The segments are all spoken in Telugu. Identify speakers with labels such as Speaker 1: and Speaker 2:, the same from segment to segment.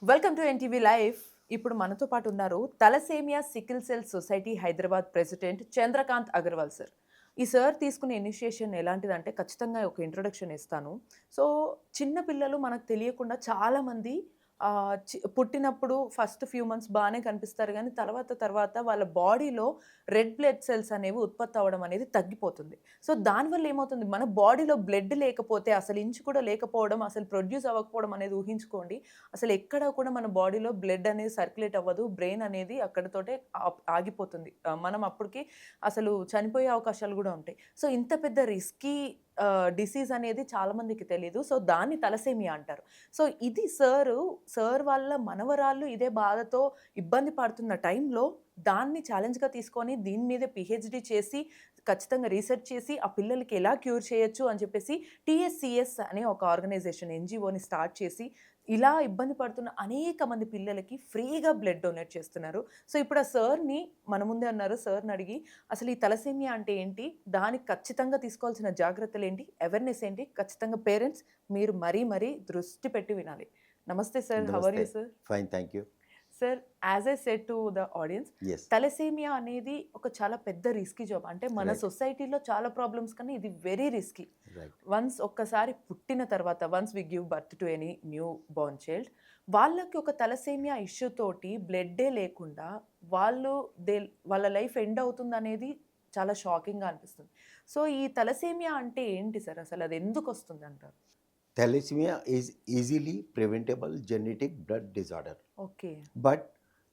Speaker 1: Welcome to NTV live. ఇప్పుడు మనతో పాటు ఉన్నారు thalassemia sickle cell society Hyderabad president Chandrakant Agarwal sir. ఈ సార్ తీసుకునే ఇనిషియేషన్ ఎలాంటిదంటే ఖచ్చితంగా ఒక ఇంట్రొడక్షన్ ఇస్తాను. సో, చిన్న పిల్లలు మనకు తెలియకుండా చాలామంది పుట్టినప్పుడు ఫస్ట్ ఫ్యూ మంత్స్ బానే కనిపిస్తారు గానీ, తర్వాత వాళ్ళ బాడీలో రెడ్ బ్లడ్ సెల్స్ అనేవి ఉత్పత్తి అవ్వడం అనేది తగ్గిపోతుంది. సో, దానివల్ల ఏమవుతుంది మన బాడీలో బ్లడ్ లేకపోతే అసలు ఇంచు కూడా లేకపోవడం, అసలు ప్రొడ్యూస్ అవ్వకపోవడం అనేది ఊహించుకోండి. అసలు ఎక్కడ కూడా మన బాడీలో బ్లడ్ అనేది సర్క్యులేట్ అవ్వదు. బ్రెయిన్ అనేది అక్కడితోటే ఆగిపోతుంది. మనం అప్పటికి అసలు చనిపోయే అవకాశాలు గూడా ఉంటాయి. సో, ఇంత పెద్ద రిస్కీ డిసీజ్ అనేది చాలా మందికి తెలీదు. సో, దాన్ని తలసేమియా అంటారు. సో, ఇది సార్ వాళ్ళ మనవరాళ్ళు ఇదే బాధతో ఇబ్బంది పడుతున్న టైంలో దాన్ని ఛాలెంజ్‌గా తీసుకొని దీని మీద పీహెచ్‌డీ చేసి ఖచ్చితంగా రీసెర్చ్ చేసి ఆ పిల్లలకి ఎలా క్యూర్ చేయొచ్చు అని చెప్పేసి టీఎస్‌సీఎస్ అనే ఒక ఆర్గనైజేషన్ ఎన్‌జీఓని స్టార్ట్ చేసి ఇలా ఇబ్బంది పడుతున్న అనేక మంది పిల్లలకి ఫ్రీగా బ్లడ్ డొనేట్ చేస్తున్నారు. సో, ఇప్పుడు ఆ సార్‌ని మన ముందే ఉన్నారు. సార్‌ని అడిగి అసలు ఈ తలసేమియా అంటే ఏంటి? దానికి ఖచ్చితంగా తీసుకోవాల్సిన జాగ్రత్తలేంటి? అవేర్‌నెస్ ఏంటి? ఖచ్చితంగా పేరెంట్స్ మీరు మరీ దృష్టి పెట్టి వినాలి. Namaste sir. How are
Speaker 2: Namaste.
Speaker 1: You sir?
Speaker 2: Fine, thank you.
Speaker 1: Sir, as I said to the audience,
Speaker 2: Yes,
Speaker 1: thalassemia అనేది ఒక చాలా పెద్ద రిస్కీ జాబ్. అంటే మన
Speaker 2: right,
Speaker 1: సొసైటీలో చాలా ప్రాబ్లమ్స్ కన్నా ఇది వెరీ రిస్కీ.
Speaker 2: right.
Speaker 1: ఒక్కసారి పుట్టిన తర్వాత once we give birth to any newborn child, వాళ్ళకి ఒక తలసేమియా ఇష్యూ తోటి బ్లడ్డే లేకుండా వాళ్ళు దే వాళ్ళ లైఫ్ ఎండ్ అవుతుందనేది చాలా షాకింగ్‌గా అనిపిస్తుంది. సో, ఈ తలసేమియా అంటే ఏంటి సార్? అసలు అది ఎందుకొస్తుందంటారు?
Speaker 2: Thalassemia is easily preventable genetic blood disorder,
Speaker 1: okay.
Speaker 2: but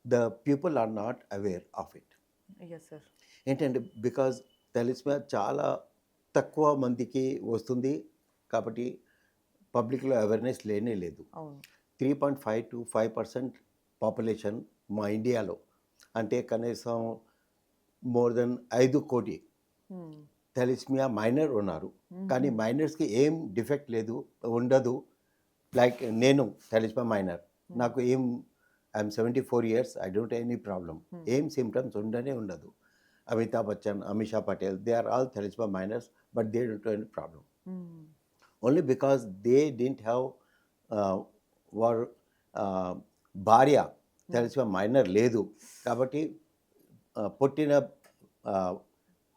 Speaker 2: the people are not aware of it.
Speaker 1: Yes sir.
Speaker 2: ఏంటంటే బికాజ్ థాలసీమియా చాలా తక్కువ మందికి వస్తుంది కాబట్టి పబ్లిక్లో అవేర్నెస్ లేనే లేదు.
Speaker 1: అవును.
Speaker 2: 3.5 to 5% పాపులేషన్ మా ఇండియాలో, అంటే కనీసం మోర్ దెన్ 5 కోటి
Speaker 1: హ్మ్.
Speaker 2: థాలసీమియా మైనర్ ఉన్నారు. కానీ
Speaker 1: హుహు.
Speaker 2: మైనర్స్కి ఏం డిఫెక్ట్ లేదు, ఉండదు. లైక్ నేను థాలసీమియా మైనర్,
Speaker 1: హ్మ్.
Speaker 2: నాకు ఏం I'm 74 years, I don't any problem,
Speaker 1: hmm.
Speaker 2: ఏం సిమ్టమ్స్ ఉండనే ఉండదు. Amitabh Bachchan, Amisha Patel, they are all thalassemia minors, but they don't any problem.
Speaker 1: Hmm.
Speaker 2: Only because they didn't have వార్ భార్య థాలసీమియా మైనర్ లేదు కాబట్టి పుట్టిన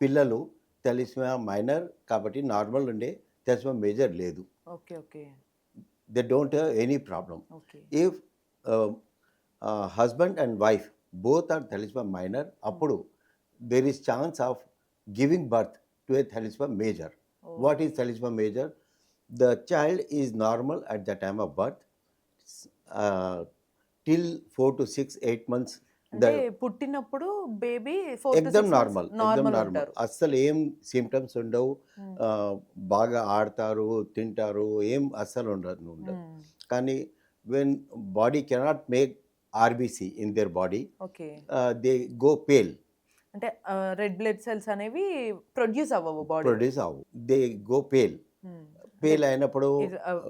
Speaker 2: పిల్లలు థాలసీమియా మైనర్ కాబట్టి నార్మల్ ఉండే, థాలసీమియా మేజర్ లేదు.
Speaker 1: Okay. Okay.
Speaker 2: They don't have any problem.
Speaker 1: Okay.
Speaker 2: If husband and wife both are thalassemia minor, అప్పుడు there is chance of giving birth to a thalassemia major.
Speaker 1: Oh!
Speaker 2: What is thalassemia major? The child is normal at the time of birth, uh, till 4 to 6, 8 months.
Speaker 1: అంటే పుట్టినప్పుడు బేబీ 4-6
Speaker 2: ఎక్దమ్
Speaker 1: మంత్స్
Speaker 2: నార్మల్, ఎక్దమ్
Speaker 1: నార్మల్
Speaker 2: నార్మల్,
Speaker 1: ఉంటారు.
Speaker 2: అస్సలు ఏం సిమ్టమ్స్ ఉండవు.
Speaker 1: హ్మ్.
Speaker 2: బాగా ఆడతారు, తింటారు, ఏం అస్సలు ఉండదు.
Speaker 1: హ్మ్.
Speaker 2: కానీ when body cannot make RBC in their body,
Speaker 1: okay.
Speaker 2: They go pale,
Speaker 1: అంటే రెడ్ బ్లడ్ సెల్స్ అనేవి ప్రొడ్యూస్ అవ్వవు బాడీలో.
Speaker 2: ప్రొడ్యూస్ అవ్వు, దే గో పేల్.
Speaker 1: హ్మ్. అంటే
Speaker 2: పేల్ అయినప్పుడు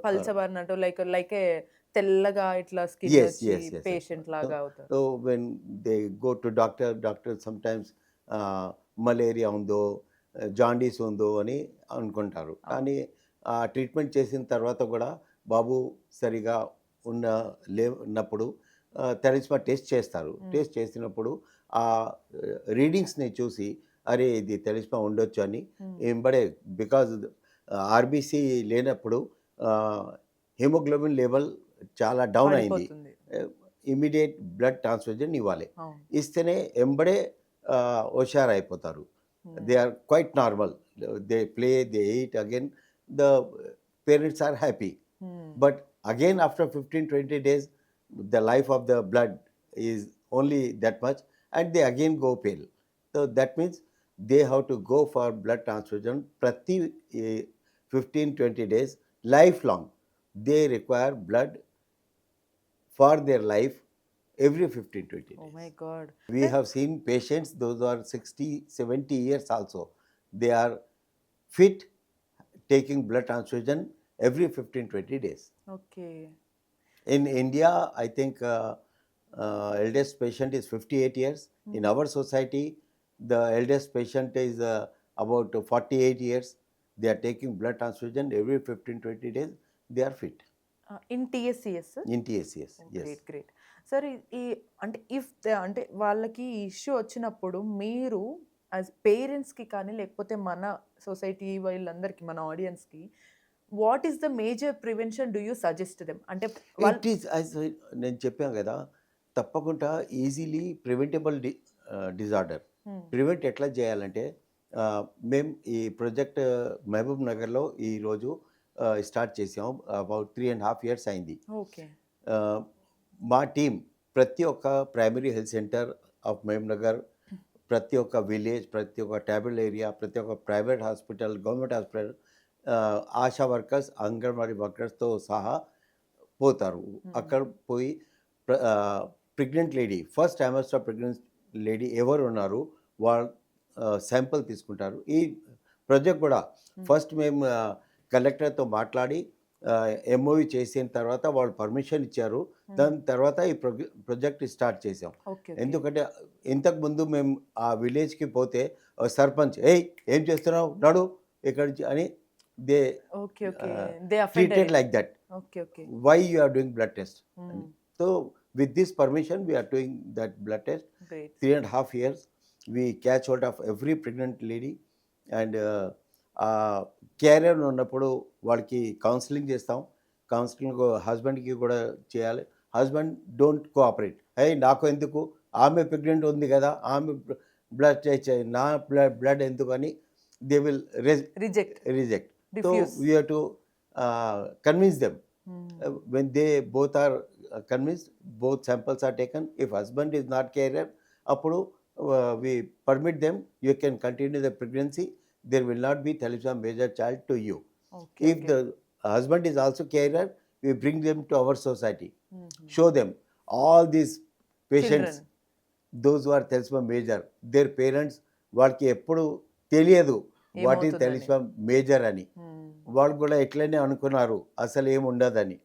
Speaker 1: పల్చబడినట్టు లైక్ ఏ తెల్లగా ఇట్లా స్కిన్
Speaker 2: yes,
Speaker 1: వచ్చి
Speaker 2: yes, yes, yes.
Speaker 1: పేషెంట్ లాగా అవుతారు.
Speaker 2: So when they go to doctor sometimes malaria ఉందో, జాండీస్ ఉందో అని అనుకుంటారు. కానీ ట్రీట్మెంట్ చేసిన తర్వాత కూడా బాబు సరిగా లేనప్పుడు థాలసీమియా టెస్ట్ చేస్తారు. టెస్ట్ చేసినప్పుడు ఆ రీడింగ్స్ని చూసి అరే ఇది థాలసీమియా ఉండొచ్చు అని ఎంబడే, బికాజ్ ఆర్బీసీ లేనప్పుడు హిమోగ్లోబిన్ లెవెల్ చాలా డౌన్ అయింది.
Speaker 1: పడిపోతుంది.
Speaker 2: ఇమీడియట్ బ్లడ్ ట్రాన్స్ఫ్యూజన్ ఇవ్వాలి.
Speaker 1: అవును.
Speaker 2: ఇస్తేనే ఎంబడే హుషారైపోతారు. They are quite normal, they play, they eat again, the parents are happy.
Speaker 1: Hmm.
Speaker 2: But again after 15-20 days the life of the blood is only that much and they again go pale. So that means they have to go for blood transfusion ప్రతి 15-20 days, lifelong they require blood for their life every 15-20
Speaker 1: oh
Speaker 2: days.
Speaker 1: My God!
Speaker 2: We have seen patients, those are 60-70 years also, they are fit, taking blood transfusion every 15-20 days.
Speaker 1: Okay.
Speaker 2: In India, I think eldest patient is 58 years. In our society, the eldest patient is about 48 years. They are taking blood transfusion every 15-20 days. They are fit.
Speaker 1: In TSCS.
Speaker 2: in TSCS. Yes.
Speaker 1: Great great sir. ఈ అంటే ఇఫ్ అంటే వాళ్ళకి ఇష్యూ వచ్చినప్పుడు మీరు యాజ్ పేరెంట్స్కి కానీ లేకపోతే మన సొసైటీ వీళ్ళందరికీ మన ఆడియన్స్కి what is the major prevention do you suggest them? అంటే వాళ్ళు
Speaker 2: ఇట్ ఈస్ నేను చెప్పాను కదా, తప్పకుండా ఈజీలీ ప్రివెంటబుల్ డిజార్డర్. ప్రివెంట్ ఎట్లా చేయాలంటే మేము ఈ ప్రాజెక్ట్ మహబూబ్ నగర్లో ఈరోజు స్టార్ట్ చేసాం. అబౌట్ 3.5 years అయింది.
Speaker 1: ఓకే.
Speaker 2: మా టీం ప్రతి ఒక్క primary health centre of Mahabubnagar, ప్రతి ఒక్క విలేజ్, ప్రతి ఒక్క ట్రైబల్ ఏరియా, ప్రతి ఒక్క private hospital, government hospital, ASHA workers, anganwadi వర్కర్స్తో సహా పోతారు. అక్కడ పోయి pregnant lady, first trimester pregnant lady ఎవరు ఉన్నారు వాళ్ళు శాంపుల్ తీసుకుంటారు. ఈ ప్రాజెక్ట్ కూడా ఫస్ట్ మేము కలెక్టర్తో మాట్లాడి ఎంఓవి చేసిన తర్వాత వాళ్ళు పర్మిషన్ ఇచ్చారు. దాని తర్వాత ఈ ప్రాజెక్ట్ స్టార్ట్ చేసాం.
Speaker 1: ఓకే.
Speaker 2: ఎందుకంటే ఇంతకుముందు మేము ఆ విలేజ్కి పోతే సర్పంచ్ ఏం చేస్తున్నావు నడు ఇక్కడి నుంచి అని they
Speaker 1: okay. Okay. They
Speaker 2: treated
Speaker 1: offended.
Speaker 2: Like that.
Speaker 1: Okay. Okay.
Speaker 2: Why you are doing blood test. So with this permission we are doing that blood test.
Speaker 1: Great.
Speaker 2: 3.5 years we catch hold of every pregnant lady and carrier ఉన్నప్పుడు వాళ్ళకి కౌన్సిలింగ్ చేస్తాం. కౌన్సిలింగ్ హస్బెండ్కి కూడా చేయాలి. హస్బెండ్ డోంట్ కోఆపరేట్, నాకు ఎందుకు, ఆమె ప్రెగ్నెంట్ ఉంది కదా, ఆమె బ్లడ్ టెస్ట్ నా బ్లడ్ ఎందుకు అని they will
Speaker 1: reject.
Speaker 2: So we have to convince them. When they both are convinced, both samples are taken. If husband is not carrier, appudu we permit them, you can continue the pregnancy, there will not be thalassemia major child to you.
Speaker 1: Okay.
Speaker 2: If the husband is also carrier, we bring them to our society, show them all these patients, those who are thalassemia major, their parents వాళ్ళకి ఎప్పుడు తెలియదు వాట్ ఈస్ thalassemia major అని. వాళ్ళు కూడా ఎట్లనే అనుకున్నారు అసలు ఏముండదని.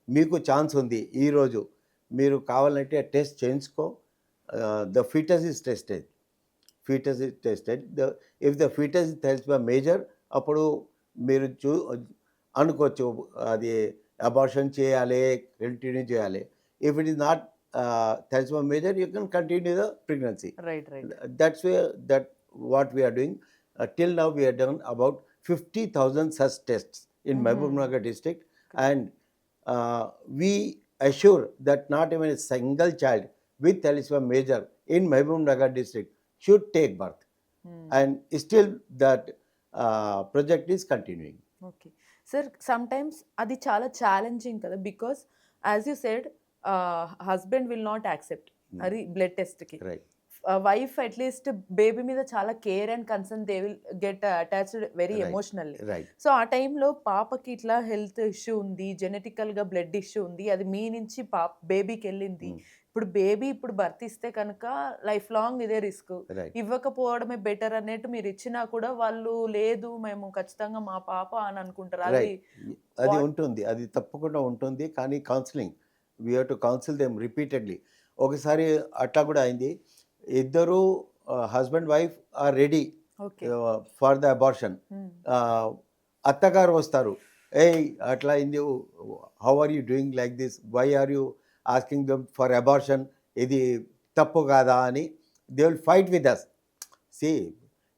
Speaker 2: మీకు ఛాన్స్ ఉంది ఈరోజు, మీరు కావాలంటే టెస్ట్ చేయించుకో. The foetus is tested, if the foetus is thalassemia major అప్పుడు మీరు అనుకోవచ్చు అది అబార్షన్ చేయాలి, కంటిన్యూ చేయాలి. If it is not thalassemia major you can continue the pregnancy.
Speaker 1: Right. Right.
Speaker 2: That's what we are doing. Till now we have done about 50,000 such tests in Mehboob Nagar district, and we assure that not even a single child with thalassemia major in Mehboob Nagar district should take birth. And still that project is continuing.
Speaker 1: Okay sir. Some times అది చాలా ఛాలెంజింగ్ కదా, because as you said husband will not accept అది బ్లడ్ టెస్ట్కి.
Speaker 2: Right.
Speaker 1: వైఫ్ అట్లీస్ట్ బేబీ మీద చాలా care and concern, they will get attached very
Speaker 2: Right.
Speaker 1: Emotionally.
Speaker 2: Right.
Speaker 1: So ఆ టైంలో పాపకి ఇట్లా హెల్త్ ఇష్యూ ఉంది, జెనెటికల్గా బ్లడ్ ఇష్యూ ఉంది, అది మీ నుంచి బేబీకి వెళ్ళింది. ఇప్పుడు బేబీ ఇప్పుడు బర్త్ ఇస్తే కనుక లైఫ్ లాంగ్ ఇదే రిస్క్.
Speaker 2: Right.
Speaker 1: ఇవ్వకపోవడమే బెటర్ అన్నట్టు మీరు ఇచ్చినా కూడా వాళ్ళు లేదు మేము ఖచ్చితంగా మా పాప అని అనుకుంటారు. అది
Speaker 2: Right. అది ఉంటుంది, అది తప్పకుండా ఉంటుంది. కానీ counselling we have to counsel them repeatedly. ఒకసారి అట్లా కూడా అయింది, ఇద్దరు husband wife are ready
Speaker 1: okay.
Speaker 2: For the abortion. అత్తగారు వస్తారు, అట్లా అయింది, how are you doing like this, why are you asking them for abortion, ఇది తప్పు కాదా అని they will fight with us. See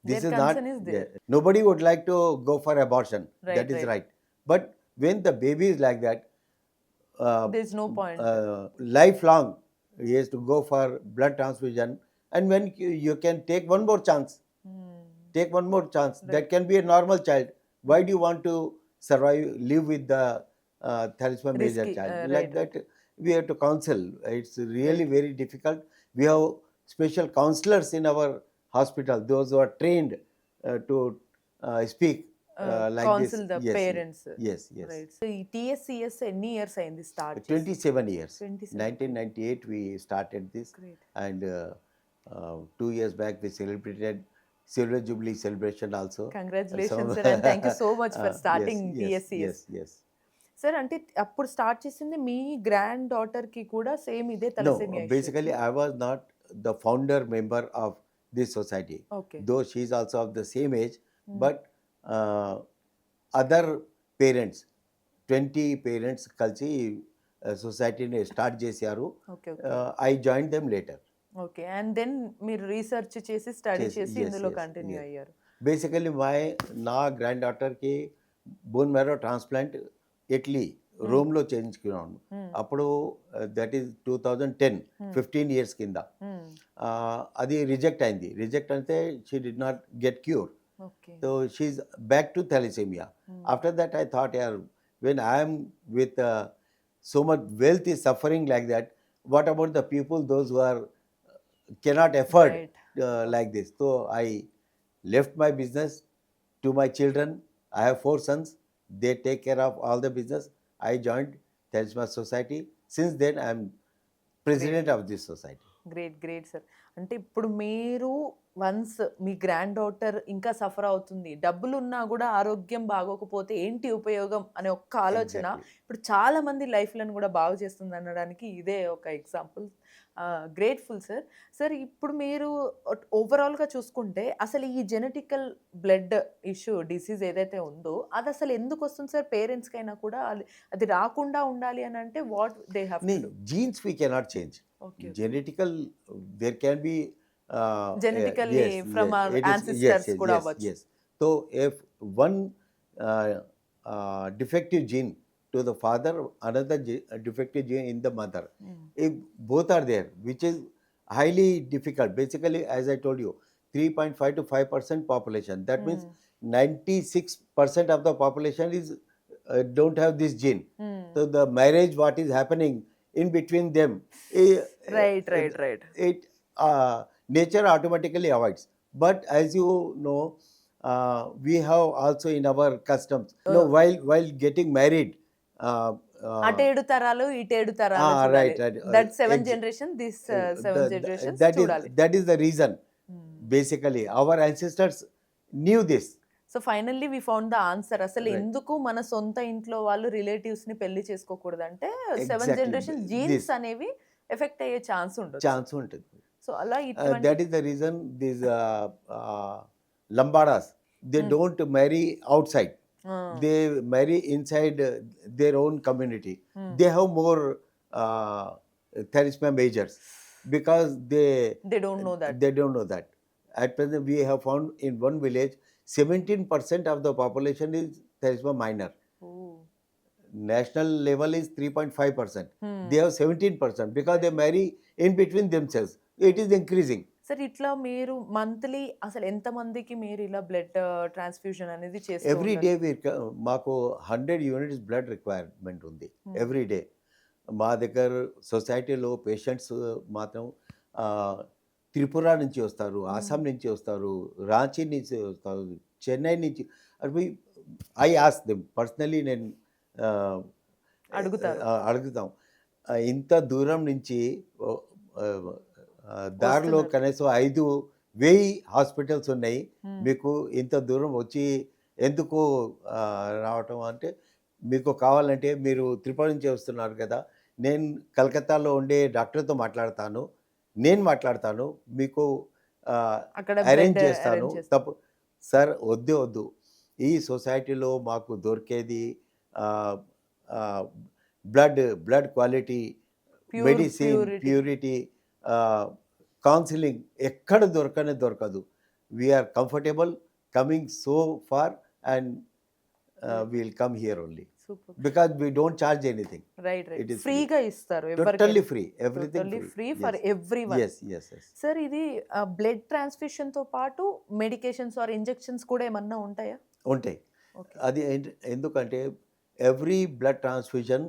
Speaker 2: this
Speaker 1: Their
Speaker 2: is not,
Speaker 1: concern is there.
Speaker 2: nobody would like to go for abortion.
Speaker 1: Right,
Speaker 2: That is
Speaker 1: right.
Speaker 2: right. But when the baby is like that,
Speaker 1: there is no point.
Speaker 2: lifelong he has to go for blood transfusion, and when you can take one more chance,
Speaker 1: Right.
Speaker 2: that can be a normal child. Why do you want to live with the thalassemia major
Speaker 1: Risky,
Speaker 2: child
Speaker 1: right,
Speaker 2: like that? We have to counsel. It's really very difficult. We have special counselors in our hospital, those who are trained to speak like
Speaker 1: council the
Speaker 2: this. Yes,
Speaker 1: parents.
Speaker 2: yes, yes.
Speaker 1: Right. So ఈ టీఎస్సిఎస్ ఎన్ని ఇయర్స్ అయింది start?
Speaker 2: 27 years.
Speaker 1: 27.
Speaker 2: 1998 we started this,
Speaker 1: Great.
Speaker 2: and 2 years back we celebrated Silver Jubilee celebration also.
Speaker 1: Congratulations
Speaker 2: So-
Speaker 1: sir, and thank you so much for starting
Speaker 2: yes,
Speaker 1: TSCS.
Speaker 2: yes, yes.
Speaker 1: Sir అంటే అప్పుడు స్టార్ట్ చేసింది మీ గ్రాండ్ డాటర్ కి కూడా సేమ్ ఇదే
Speaker 2: No,
Speaker 1: thalassemia?
Speaker 2: basically I was not the founder member of this society,
Speaker 1: okay.
Speaker 2: though she is also of the same age, but other parents 20 parents కలిసి సొసైటీని స్టార్ట్ చేశారు.
Speaker 1: Okay. Okay.
Speaker 2: I join them later.
Speaker 1: Okay. And then మీరు రీసెర్చ్ చేసి, స్టడీ చేసి
Speaker 2: yes,
Speaker 1: ఇందులో
Speaker 2: yes,
Speaker 1: కంటిన్యూ
Speaker 2: yes.
Speaker 1: అయ్యారు.
Speaker 2: బేసికలీ నా గ్రాండ్ డాటర్కి బోన్ మ్యారో ట్రాన్స్ప్లాంట్ ఇటలీ రోమ్లో చేయించుకున్నాను. అప్పుడు దట్ ఈస్ 2010, 15 years కింద. అది రిజెక్ట్ అయింది. రిజెక్ట్ అయితే she did not get cure.
Speaker 1: Okay.
Speaker 2: So she back to thalassemia. After that I thought when I am with so much wealth is suffering like that, what about the people, those who are cannot afford
Speaker 1: Right.
Speaker 2: like this? So I left my business to my children. I have 4 sons. They take care of all the business. I joined Talisman Society. Since then, I am president of this society.
Speaker 1: Great, great sir. అంటే ఇప్పుడు మీరు వన్స్ మీ గ్రాండ్ డాటర్ ఇంకా సఫర్ అవుతుంది, డబ్బులున్నా కూడా ఆరోగ్యం బాగోకపోతే ఏంటి ఉపయోగం అనే ఒక్క ఆలోచన
Speaker 2: Exactly.
Speaker 1: ఇప్పుడు చాలా మంది లైఫ్లను కూడా బాగు చేస్తుంది అనడానికి ఇదే ఒక ఎగ్జాంపుల్. Grateful sir. సార్ ఇప్పుడు మీరు ఓవరాల్గా చూసుకుంటే అసలు ఈ జెనెటికల్ బ్లడ్ ఇష్యూ డిసీజ్ ఏదైతే ఉందో అది అసలు ఎందుకు వస్తుంది సార్? పేరెంట్స్కైనా కూడా అది రాకుండా ఉండాలి అని అంటే what they have to do?
Speaker 2: Genes we cannot change.
Speaker 1: Okay.
Speaker 2: Genetical, there can be
Speaker 1: Genetically from our
Speaker 2: it is,
Speaker 1: ancestors కూడా
Speaker 2: yes,
Speaker 1: అవ్వచ్చు.
Speaker 2: yes. So if one defective gene to the father, another defective gene in the mother, if both are there, which is highly difficult. Basically, as I told you, 3.5 to 5% population. That means 96% of the population is don't have this gene. So the marriage, what is happening in between them,
Speaker 1: Right.
Speaker 2: it nature automatically avoids. But as you know, we have also in our customs, while getting married,
Speaker 1: అటేడు తరాలు ఇటేడు తరాలు
Speaker 2: right.
Speaker 1: That 7
Speaker 2: Ex-
Speaker 1: generation this 7 generations
Speaker 2: that
Speaker 1: చూడాలి.
Speaker 2: is the reason. Basically, our ancestors knew this.
Speaker 1: So finally we found the answer. అసలు
Speaker 2: Right.
Speaker 1: ఎందుకు మన సొంత ఇంట్లో వాళ్ళు రిలేటివ్స్ ని పెళ్లి చేసుకోకూడదంటే 7
Speaker 2: Exactly.
Speaker 1: Generation jeans
Speaker 2: This.
Speaker 1: అనేవి ఎఫెక్ట్ అయ్యే ఛాన్స్ ఉంటుంది.
Speaker 2: Chance ఉంటుంది.
Speaker 1: సో అలా ఇటువంటి
Speaker 2: That is the reason these lambadas, they don't marry outside. They marry inside their own community. They have more thalassemia majors because
Speaker 1: they don't know that.
Speaker 2: they don't know that. At present, we have found in one village 17% of the population is thalassemia minor. National level is 3.5%. They have 17% because they marry in between themselves. It is increasing.
Speaker 1: Sir ఇట్లా మీరు మంత్లీ అసలు ఎంత మందికి మీరు ఇలా బ్లడ్ ట్రాన్స్ఫ్యూజన్ అనేది చేస్తూ
Speaker 2: ఎవ్రీ
Speaker 1: ఉంటారు?
Speaker 2: డే మాకు 100 యూనిట్స్ బ్లడ్ రిక్వైర్మెంట్ ఉంది ఎవ్రీ డే. మా దగ్గర సొసైటీలో పేషెంట్స్ మాత్రం త్రిపుర నుంచి వస్తారు, ఆసాం నుంచి వస్తారు, రాంచీ నుంచి వస్తారు, చెన్నై నుంచి. ఐ ఆస్ దెమ్ పర్సనలీ, నేను
Speaker 1: అడుగుతారు.
Speaker 2: అడుగుతాం. ఇంత దూరం నుంచి దారిలో
Speaker 1: వస్తున్నారు.
Speaker 2: కనీసం 5,000 హాస్పిటల్స్ ఉన్నాయి, మీకు ఇంత దూరం వచ్చి ఎందుకు రావటం అంటే, మీకు కావాలంటే మీరు త్రిపుర నుంచి వస్తున్నారు కదా, నేను కలకత్తాలో ఉండే డాక్టర్తో మాట్లాడతాను, నేను మాట్లాడతాను, మీకు
Speaker 1: అక్కడ
Speaker 2: అరేంజ్
Speaker 1: blood
Speaker 2: చేస్తాను.
Speaker 1: arrange చేస్తారు.
Speaker 2: తప్పు సార్, వద్దు. ఈ సొసైటీలో మాకు దొరికేది blood quality, medicine, purity, counselling ఎక్కడ దొరకదు. We are comfortable coming so far and we'll come here only
Speaker 1: super.
Speaker 2: Because we don't charge anything.
Speaker 1: Right.
Speaker 2: It is free.
Speaker 1: ఫ్రీగా ఇస్తారు
Speaker 2: totally free, everything
Speaker 1: totally free for everyone.
Speaker 2: yes.
Speaker 1: Sir ఇది బ్లడ్ ట్రాన్స్ఫ్యూషన్ తో పాటు మెడికేషన్స్ ఆర్ ఇంజెక్షన్స్ కూడా ఏమన్నా ఉంటాయా?
Speaker 2: ఉంటాయి.
Speaker 1: ఓకే.
Speaker 2: అది ఎందుకంటే every blood transfusion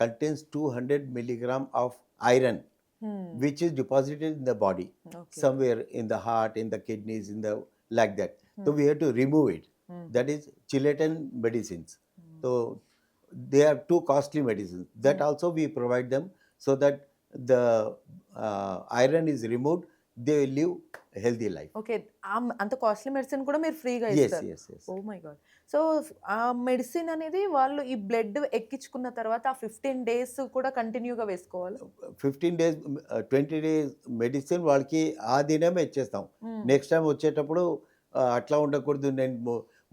Speaker 2: contains 200 milligram of iron which is deposited in the body, somewhere in the heart, in the kidneys, in the like that. So we have to remove it. That is chelating medicines. So they are too costly medicines. That also we provide them so that the iron is removed. They will live a healthy life.
Speaker 1: Okay. అంత కాస్ట్లీ మెడిసిన్ కూడా మీరు ఫ్రీగా
Speaker 2: Yes.
Speaker 1: ఇస్తారు? Oh my God. సో ఆ మెడిసిన్ అనేది వాళ్ళు ఈ బ్లడ్ ఎక్కించుకున్న తర్వాత ఆ 15 days కూడా కంటిన్యూగా వేసుకోవాలి?
Speaker 2: 15 days, 20 days మెడిసిన్ వాళ్ళకి ఆ దినమే ఇచ్చేస్తాం. నెక్స్ట్ టైం వచ్చేటప్పుడు అట్లా ఉండకూడదు, నేను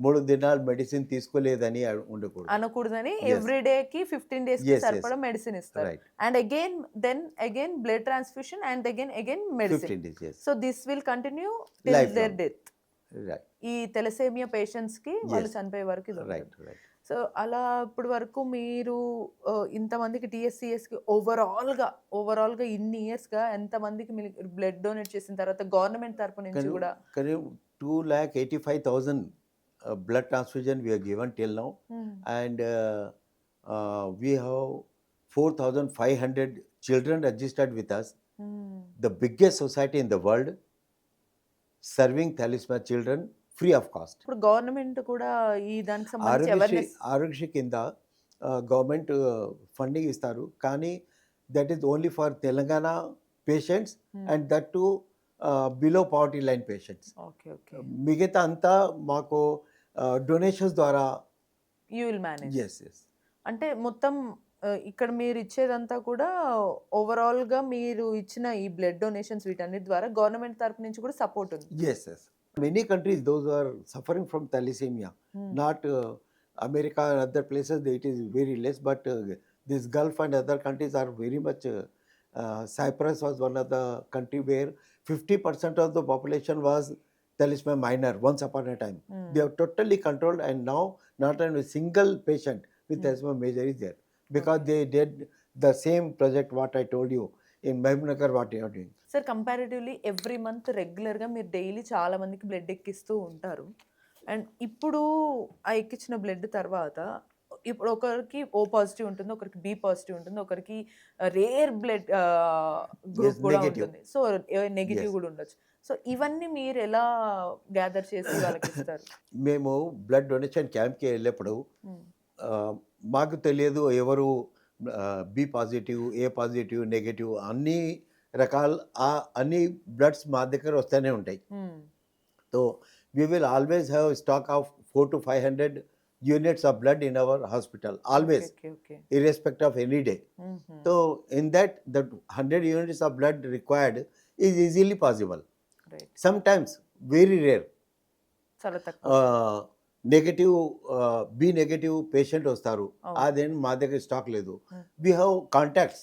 Speaker 2: 3 దినాలు మెడిసిన్ తీసుకోలేదని ఉండకూడదు.
Speaker 1: అనకూడదని
Speaker 2: Yes.
Speaker 1: ఎవ్రీ డేకి 15 డేస్‌కి
Speaker 2: Yes, yes.
Speaker 1: సరిపడా మెడిసిన్ ఇస్తారు.
Speaker 2: Right.
Speaker 1: And again blood transfusion and again medicine.
Speaker 2: 15 days, yes.
Speaker 1: So this will continue till
Speaker 2: Lifelong.
Speaker 1: Their death.
Speaker 2: Right,
Speaker 1: ఈ తెలసేమియా పేషెంట్స్‌కి వాళ్ళు
Speaker 2: Yes.
Speaker 1: చనిపోయే వరకు ఇది
Speaker 2: right,
Speaker 1: ఉంటుంది.
Speaker 2: right.
Speaker 1: సో అలా ఇప్పటి వరకు మీరు ఇంతమందికి టీఎస్సీఎస్‌కి ఓవరాల్‌గా ఇన్ని ఇయర్స్‌గా ఎంతమందికి మీరు బ్లడ్ డొనేట్ చేసిన తర్వాత గవర్నమెంట్ తరపు నుంచి కూడా
Speaker 2: Can you 2,85,000 blood transfusion we have given till now, and we have 4,500 children registered with us, the biggest society in the world, serving thalassemia children free of cost.
Speaker 1: ఇప్పుడు గవర్నమెంట్ కూడా ఈ దానికి సంబంధించి అవేర్నెస్
Speaker 2: ఆరోగ్యశ్రీ కింద గవర్నమెంట్ ఫండింగ్ ఇస్తారు, కానీ that is only for Telangana patients and that to below poverty line patients.
Speaker 1: Okay
Speaker 2: మిగతా అంతా మాకు డొనేషన్స్ ద్వారా.
Speaker 1: You will manage.
Speaker 2: Yes yes
Speaker 1: అంటే మొత్తం ఇక్కడ మీరు ఇచ్చేదంతా కూడా ఓవరాల్‌గా మీరు ఇచ్చిన ఈ బ్లడ్ డొనేషన్స్ వీటన్నిటి ద్వారా గవర్నమెంట్ తరపు నుంచి కూడా సపోర్ట్ ఉంది.
Speaker 2: Yes yes many countries those are suffering from thalassemia, not America and other places it is very less, but this Gulf and other countries are very much. Cyprus was one of the country where 50% of the population was thalassemia minor once upon a time. They have totally controlled, and now not a single patient with thalassemia major is there, because they did the same project what I told you in Mahbubnagar what they are doing.
Speaker 1: Sir comparatively every month రెగ్యులర్గా మీరు డైలీ చాలా మందికి బ్లడ్ ఎక్కిస్తూ ఉంటారు. అండ్ ఇప్పుడు ఆ ఎక్కించిన బ్లడ్ తర్వాత ఇప్పుడు ఒకరికి O పాజిటివ్ ఉంటుంది, ఒకరికి B పాజిటివ్ ఉంటుంది, ఒకరికి రేర్ బ్లడ్ గ్రూప్ కూడా
Speaker 2: negative.
Speaker 1: ఉంటుంది, సో నెగిటివ్
Speaker 2: Yes.
Speaker 1: కూడా ఉండొచ్చు. సో ఇవన్నీ మీరు ఎలా గ్యాదర్ చేసి వాళ్ళకి ఇస్తారు?
Speaker 2: మేము బ్లడ్ డొనేషన్ క్యాంప్కి వెళ్ళినప్పుడు మాకు తెలియదు ఎవరు బి పాజిటివ్, ఏ పాజిటివ్, నెగిటివ్ అన్ని రకాల అన్ని బ్లడ్స్ మా దగ్గర వస్తూనే ఉంటాయి. So we will always have stock of 400 to 500 units of blood in our hospital, always,
Speaker 1: okay
Speaker 2: irrespective of any day. So in that, the 100 units of blood required is easily possible.
Speaker 1: Right.
Speaker 2: Sometimes very rare,
Speaker 1: చాలా తక్కువ.
Speaker 2: నెగటివ్ బి నెగటివ్ పేషెంట్ వస్తారు,
Speaker 1: Oh.
Speaker 2: అదేం మా దగ్గర స్టాక్ లేదు. We have contacts.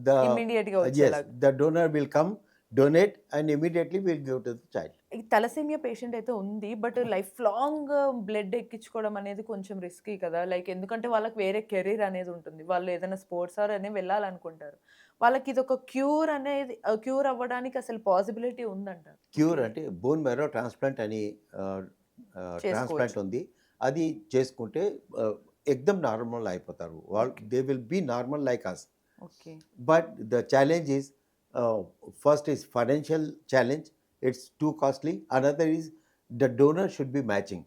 Speaker 2: The
Speaker 1: immediate గా
Speaker 2: yes,
Speaker 1: వచ్చేలాగా.
Speaker 2: the donor will come, donate, and immediately we'll give to the child.
Speaker 1: ఈ తలసేమియా పేషెంట్ అయితే ఉంది, బట్ లైఫ్ లాంగ్ బ్లడ్ ఎక్కించుకోవడం అనేది కొంచెం రిస్కీ కదా. లైక్ ఎందుకంటే వాళ్ళకి వేరే కెరీర్ అనేది ఉంటుంది, వాళ్ళు ఏదైనా స్పోర్ట్స్ ఆర్ అనేది వెళ్ళాలనుకుంటారు. వాళ్ళకి ఇది ఒక క్యూర్ అనేది క్యూర్ అవ్వడానికి అసలు పాసిబిలిటీ ఉందంటారు?
Speaker 2: క్యూర్ అంటే బోన్ మ్యారో ట్రాన్స్ప్లాంట్ అని ట్రాన్స్ప్లాంట్ ఉంది. అది చేసుకుంటే ఎక్దమ్ నార్మల్ అయిపోతారు వాళ్ళు. They will be normal like us.
Speaker 1: Okay.
Speaker 2: But the challenge is first is financial challenge, it's too costly. Another is the donor should be matching.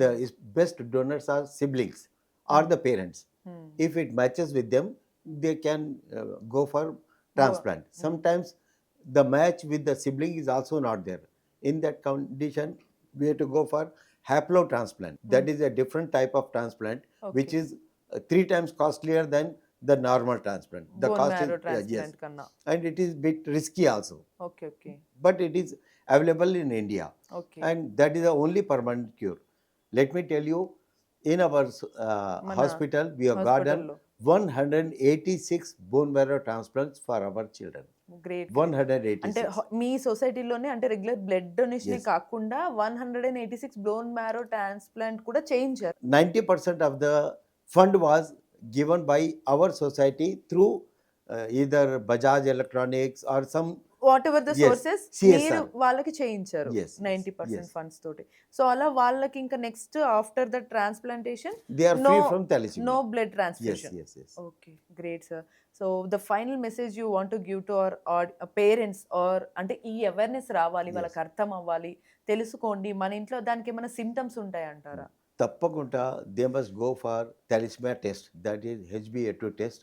Speaker 2: The best donors are siblings or the parents. If it matches with them, they can go for transplant. Sometimes the match with the sibling is also not there. In that condition, we have to go for haplotransplant. That is a different type of transplant, which
Speaker 1: Okay.
Speaker 2: is 3 times costlier than the normal transplant. The
Speaker 1: bone
Speaker 2: cost
Speaker 1: marrow
Speaker 2: is yes,
Speaker 1: transplant కన్నా.
Speaker 2: and it is bit risky also.
Speaker 1: Okay.
Speaker 2: But it is available in India,
Speaker 1: okay.
Speaker 2: and that is the only permanent cure. Let me tell you, in our
Speaker 1: మన
Speaker 2: hospital, we have gotten
Speaker 1: హాస్పిటల్లో
Speaker 2: 186 bone marrow transplants for our children.
Speaker 1: Great.
Speaker 2: 186.
Speaker 1: అంటే మీ సొసైటీలోనే అంటే రెగ్యులర్ బ్లడ్ డొనేషన్
Speaker 2: Yes.
Speaker 1: కాకుండా 186 బోన్ మ్యారో ట్రాన్స్ప్లాంట్ కూడా చేయించారు.
Speaker 2: 90% of the fund was given by our society through either Bajaj Electronics or some.
Speaker 1: Whatever the
Speaker 2: Yes,
Speaker 1: sources
Speaker 2: CSR.
Speaker 1: మీరు వాళ్ళకి చేయించారు
Speaker 2: Yes, yes,
Speaker 1: 90%
Speaker 2: yes.
Speaker 1: ఫండ్స్ తోటి. సో అలా వాళ్ళకి ఇంకా next after the transplantation
Speaker 2: They are free
Speaker 1: No-
Speaker 2: from thalassemia.
Speaker 1: No blood
Speaker 2: Yes,
Speaker 1: transfusion.
Speaker 2: yes, yes.
Speaker 1: Okay, great sir. So the final message you want to give to our parents or అంటే ఈ అవేర్నెస్ రావాలి,
Speaker 2: Yes.
Speaker 1: వాళ్ళకి అర్థం అవ్వాలి, తెలుసుకోండి. మన ఇంట్లో దానికి ఏమైనా సిమ్టమ్స్ ఉంటాయి అంటారా?
Speaker 2: తప్పకుండా they must go for thalassemia test, that is HbA2 test.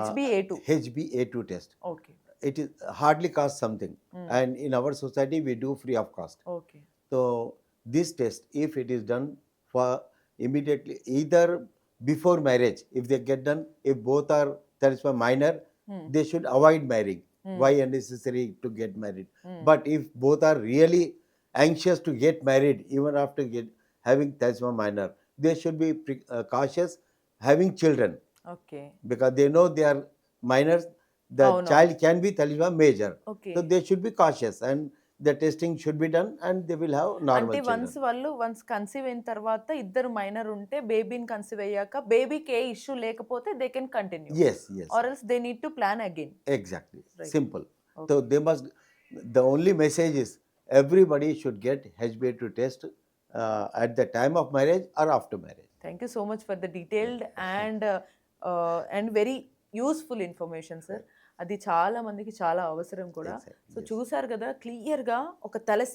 Speaker 1: HbA2.
Speaker 2: HbA2 test.
Speaker 1: Okay.
Speaker 2: It is hardly cost something, and in our society we do free of cost.
Speaker 1: Okay.
Speaker 2: So this test, if it is done for immediately, either before marriage, if they get done, if both are thalassemia minor, they should avoid marrying. Why unnecessary to get married? But if both are really anxious to get married, even after having thalassemia minor, they should be cautious having children
Speaker 1: okay.
Speaker 2: because they know they are minors. The
Speaker 1: అవునవును.
Speaker 2: child can be thalassemia major,
Speaker 1: okay.
Speaker 2: so they should be cautious and the testing should be done and they will have normal
Speaker 1: అంటే
Speaker 2: children.
Speaker 1: వన్స్ కన్సీవ్ అయిన తర్వాత ఇద్దరు మైనర్ ఉంటే బేబీని కన్సీవ్ అయ్యాక బేబీకి ఏ ఇష్యూ లేకపోతే they can continue
Speaker 2: Yes, yes,
Speaker 1: or else they need to plan again.
Speaker 2: exactly.
Speaker 1: Right.
Speaker 2: Simple.
Speaker 1: Okay.
Speaker 2: So they must. The only message is everybody should get HbA2 test at the time of marriage or after marriage.
Speaker 1: Thank you so much for the detailed and very useful information sir. అది చాలా మందికి చాలా అవసరం కూడా.
Speaker 2: Exactly,
Speaker 1: so
Speaker 2: yes.
Speaker 1: చూసారు కదా క్లియర్గా ఒక తలసే